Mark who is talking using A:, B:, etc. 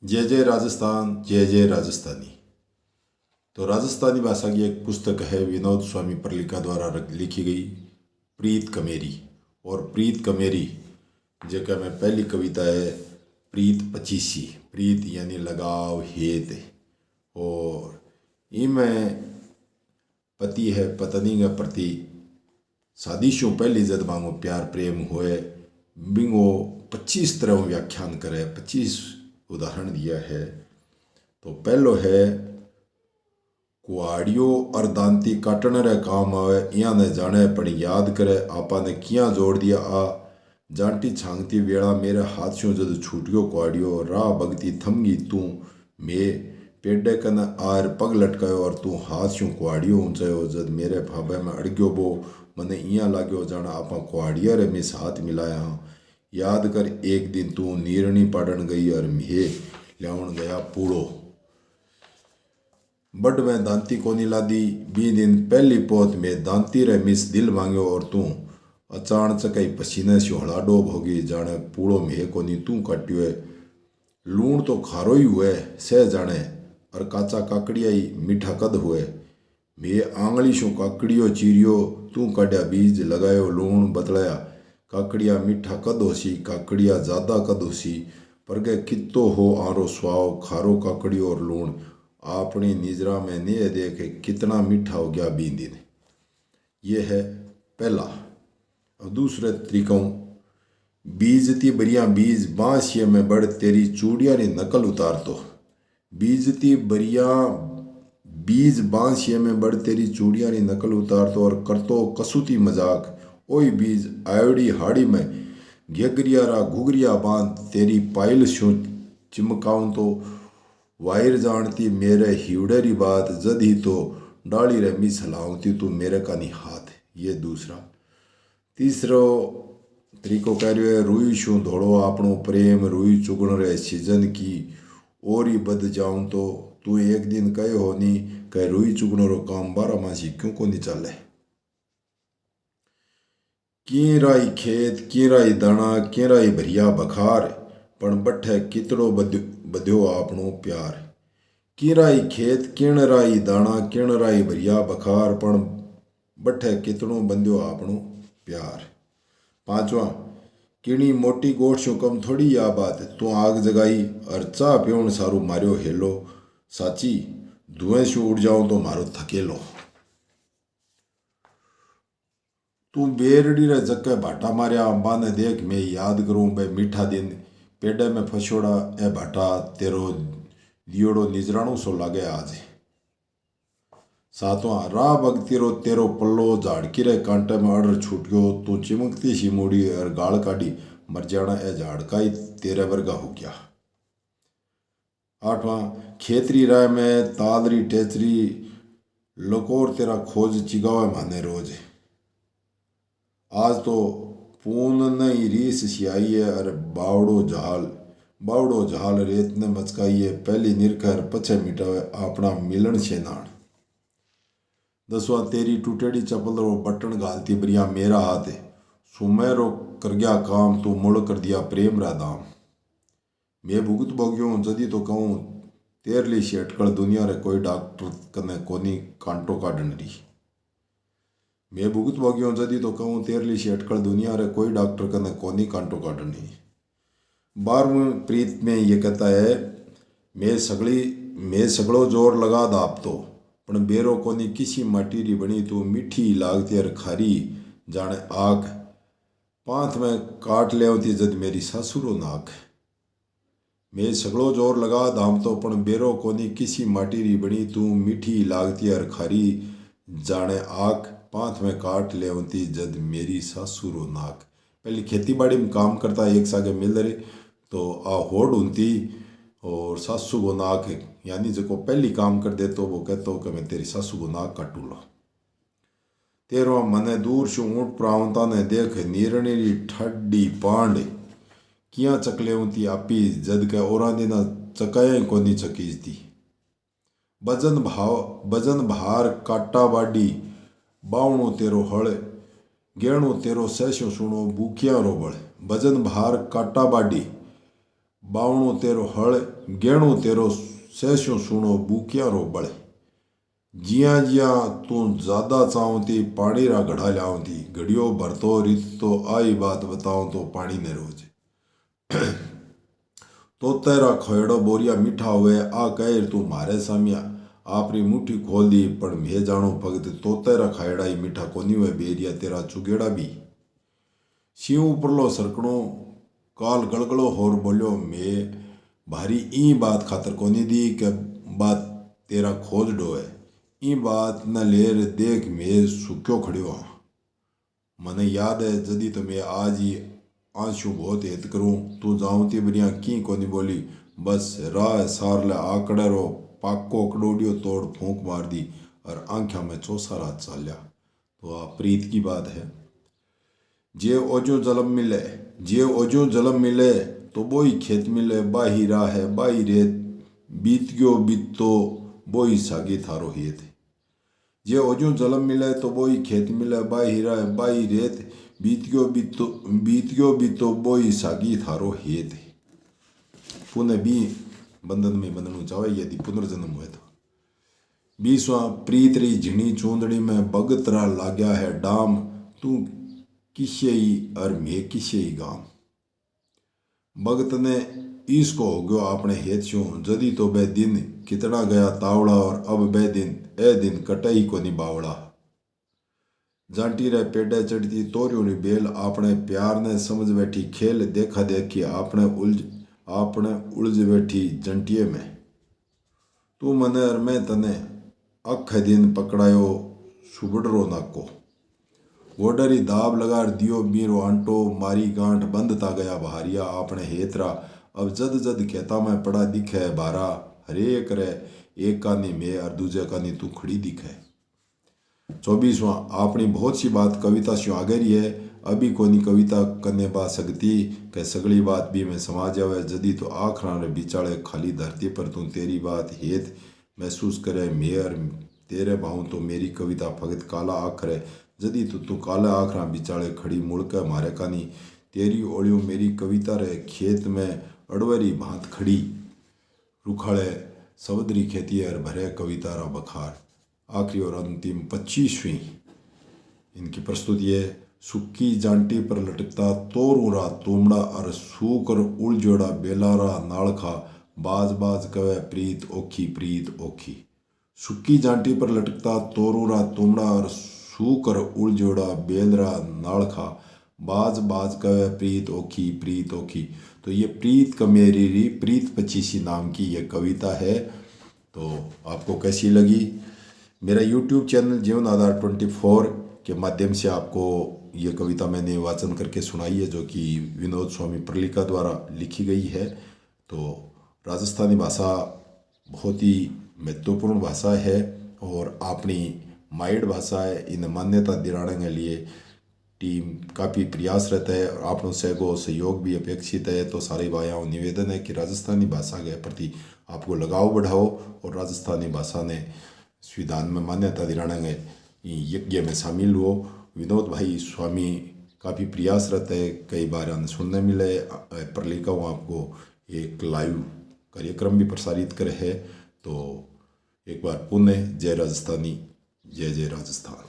A: जय जय राजस्थान, जय जय राजस्थानी। तो राजस्थानी भाषा की एक पुस्तक है विनोद स्वामी परलिका द्वारा लिखी गई प्रीत कमेरी। और प्रीत कमेरी जगह में पहली कविता है प्रीत पचीसी। प्रीत यानी लगाव, हेत। और इनमें पति है पत्नी के प्रति शादीशों पहली जद मांगो प्यार प्रेम होए बिंगो 25 तरह व्याख्यान करे, 25 उदाहरण दिया है। तो पहलो है कुआड़ियो और दांती काटने रे काम आवे, इया ने जाने पण याद करे आपा ने किया जोड़ दिया आ। जांटी छांगती वेड़ा मेरे हाथ से जद छूटियो कुआड़ियो, राह भगती थमगी तू मे पेडे कन आर पग लटकायो और तू हाथ से कुआड़ियो ऊंचायो। जद मेरे फाबे में अड़ग्यो बो मने इया लाग्यो जाना आपा कुआड़िया रे मिस हाथ मिलाया हाँ। याद कर एक दिन तू नीरणी पाड़न गई और म्हे ल्यावण गया पूड़ो। बड में दांती कोनी लादी बी दिन पहली पोत में दांती रे मिस दिल मांग्यो और तू अचानक कई पसीने से हड़ा डोब होगी जाने पूड़ो में कोनी तू काट्यो। लूण तो खारो ही हुए सह जाने और काचा काकड़िया ही मीठा कद हुए। मे आंगली शो काकड़ियो चीरियो तू काढ़िया बीज लगायो लूण बतलाया। काकड़िया मीठा कद होसी काकड़िया ज़्यादा कद होसी पर गए कितो हो आरो स्वाव खारो काकड़ियो और लूण अपनी निजरा में ने देखे कितना मीठा हो गया बीन दिन। ये है पहला। अब दूसरे तरीकों बीजती बरिया बीज बांसिए में बड़ तेरी चूड़िया री नकल उतार तो। बीजती बरिया बीज बांसिए में बड़ तेरी चूड़िया री नकल उतार तो और करतो कसूती मजाक ओई बीज आयोड़ी हाड़ी में घेगरिया रा घुगरिया बांध तेरी पायल शो चिमकाऊं तो। वायर जानती मेरे हिवड़े री बात जद ही तो डाली रे मिस हलावती तू मेरे का नी हाथ। ये दूसरा। तीसरो तरीको कह रहे है रुई शू धोड़ो आपनो प्रेम रुई चुगण रे सीजन की ओरी बद जाऊं तो। तू एक दिन कहे हो नी कह रुई चुगण रो काम 12 मासी क्यों को नहीं चले। की राई खेत की राई दाना की राई भरिया बखार पण बठे कितड़ो बध्यो आपनो प्यार। की राई खेत किण राई दाना किण राई भरिया बखार पण बठे कितड़ो बंध्यो आपनो प्यार। पांचवा किणी मोटी गोठ शो कम थोड़ी या बात तू आग जगाई और चा प्योण सारू मार्यो हेलो साची धुएं शू उड़ जाऊं तो मारो थकेलो। तू बेरड़ी रे जक्के भाटा मारिया अंबा ने देख मैं याद करूं बे मीठा दिन पेड़े में फसोड़ा ए भाटा तेरो दियोड़ो निजराणो सो लागे आज। सातवां राह भगती रो तेरो पल्लो झाड़की रे कांटे में अड़ छूटियो तू चिमकती सी मुड़ी और गाल काढ़ी मर जाना ए झाड़का ही तेरे वर्गा हो गया। आठवां खेतरी राय में तादरी टेचरी लकोर तेरा खोज चिगावे माने रोज। आज तो पून नई रीस सियाई है और बावड़ो झाल रेत ने मचकाई है पहली निरखर पछे मिटावे अपना मिलन शेनाण। 10वां तेरी टूटेड़ी चप्पल रो बटन घालती बरिया मेरा हाथ है सुमेरो कर गया काम तू मुड़ कर दिया प्रेम रा दाम। मैं भुगत भोग्यो जदी तो कहूँ तेरली से अटकल दुनिया रे कोई डॉक्टर कने कोनी कांटो काटन री। मैं भुगत भोग्यो जदी तो कहूँ तेरली से अटकल दुनिया रे कोई डॉक्टर कने कोनी कांटो काटनी। 12वें प्रीत में ये कहता है मैं सगड़ो जोर लगा दाप तो पण बेरो कोनी किसी माटी री बनी तू मीठी लागती और खारी जाने आख। 5 में काट ले होती जद मेरी सासुरो नाक। मैं सगड़ो जोर लगा दाम तो पण बेरो कोनी किसी माटी री बनी तू मीठी लागती और खारी जाने आख। 5 में काट ले होती जद मेरी सासुरो नाक। पहले खेती बाड़ी में काम करता एक सागे मिल रहे तो आ होड़ उनती और सासू को नाक यानी जो पहली काम कर दे तो वो कहते हो कि मैं तेरी सासू को नाक काटू लो। 13वां मने दूर शू ऊँट प्रावंता ने देख नीरणी री ठड्डी पांड किया चकले होती आपी जद के औरा दिना चकाए कोनी चकीजती। बजन भार काटा बाडी बावणो तेरो हड़ गेणो तेरो सैसो सुनो भूखिया रो बड़। बजन भार काटा बाडी बावणो तेरो हल गेणो तेरो सहस्यों सुनो बूकिया रो बड़े। जिया जिया तू ज्यादा चाहूं थी पानी रा घड़ा लियाऊं थी, घड़ियो भरतो रित तो आई बात बताऊं तो पानी ने रोज। तो तेरा खोयड़ो बोरिया मीठा हुए आ कह तू मारे सामिया आपरी मुट्ठी खोल दी, पण मैं जानो भगत तो तेरा खायड़ा ही मीठा कोनी हुए बेरिया तेरा चुगेड़ा भी। सिंह उपरलो सरकणो काल गलगलो होर बोलियो मैं भारी ई बात खातर कोनी दी के बात तेरा खोज डोए, ई बात न लेर देख मैं सुक्यो खड़ियो हाँ। मने याद है जदी तो मैं आज ही आंसू बहुत हेत करूं, तू जाऊं ती बरिया की कोनी बोली, बस राह सार ले आकड़े रो पाको कड़ोडियो तोड़ फूंक मार दी और आंख्या में चौसा रात चाल्या। तो आप प्रीत की बात है। जे ओजो जलम मिले, जे ओजो जलम मिले तो बोई खेत मिले, बाही राह है बाही रेत बीत गयो बीतो बोई सागी थारो हेत। जे ओजो जलम मिले तो बोई खेत मिले, बाही राह है बाही रेत बीत गयो बीतो बोई सागी थारो हेत। पुनः भी बंधन में बंधनु चाहे यदि पुनर्जन्म हुए तो। 20वां प्रीत री झिणी चूंदड़ी में बगतरा लाग्या है डाम, तू किसे ही और मैं किसे ही गाम। भगत ने इसको हो गयो अपने हेत छो, जदी तो बे दिन कितना गया तावड़ा और अब बे दिन ए दिन कटे ही को बावड़ा। जांटी रे पेडे चढ़ती तोरियों री बेल अपने प्यार ने समझ बैठी खेल, देखा देखी अपने उलझ बैठी जंटिये में। तू मने और मैं तने अख दिन पकड़ायो सुबड़रो नाको, गोडरी दाब लगा दियो बीरो आंटो मारी गांठ बंधता गया बहारिया अपने हेतरा। अब जद जद खेता में पड़ा दिखे बारा, हरेक रे एक कानी में और दूजे कानी तू खड़ी दिखे। 24वां अपनी बहुत सी बात कविता से आगे रही है, अभी कोनी कविता कने बा सकती के सगली बात भी में समा जावे, जदी तो आखरा रे बिचाले खाली धरती पर तू तेरी बात हेत महसूस करे मेयर तेरे बाहू तो मेरी कविता भगत काला आखरे, जदी तो तू काला आखरा बिचाले खड़ी मुड़के मारे कानी तेरी ओलियो मेरी कविता रे खेत में अड़वरी भांत खड़ी, रुखाड़े सवदरी खेती और भरे कविता रा बखार। आखिरी और अंतिम 25वीं इनकी प्रस्तुति है। सुक्की जांटी पर लटकता तोरूरा तोमड़ा और सूकर उलझोड़ा बेलारा नालखा, बाज बाज कवे प्रीत ओखी। सुक्की जांटी पर लटकता तोरूरा तोमड़ा और सूकर उलझोड़ा बेलरा नालखा, बाज बाज कवे प्रीत ओखी। तो ये प्रीत कमेरी प्रीत 25 नाम की ये कविता है। तो आपको कैसी लगी? मेरा YouTube चैनल जीवन आधार 24 के माध्यम से आपको ये कविता मैंने वाचन करके सुनाई है, जो कि विनोद स्वामी परलिका द्वारा लिखी गई है। तो राजस्थानी भाषा बहुत ही महत्वपूर्ण भाषा है और अपनी माइड भाषा है। इन मान्यता दिलाने के लिए टीम काफ़ी प्रयास रहता है और आप लोग से सहयोग भी अपेक्षित है। तो सारे भाइयों निवेदन है कि राजस्थानी भाषा के प्रति आपको लगाव बढ़ाओ और राजस्थानी भाषा ने संविधान में मान्यता दिलाने के यज्ञ में शामिल हो। विनोद भाई स्वामी काफ़ी प्रयास रहता है, कई बार सुनने मिले परलिका आपको एक लाइव कार्यक्रम भी प्रसारित करे है। तो एक बार पुनः जय राजस्थानी, जय जय राजस्थान।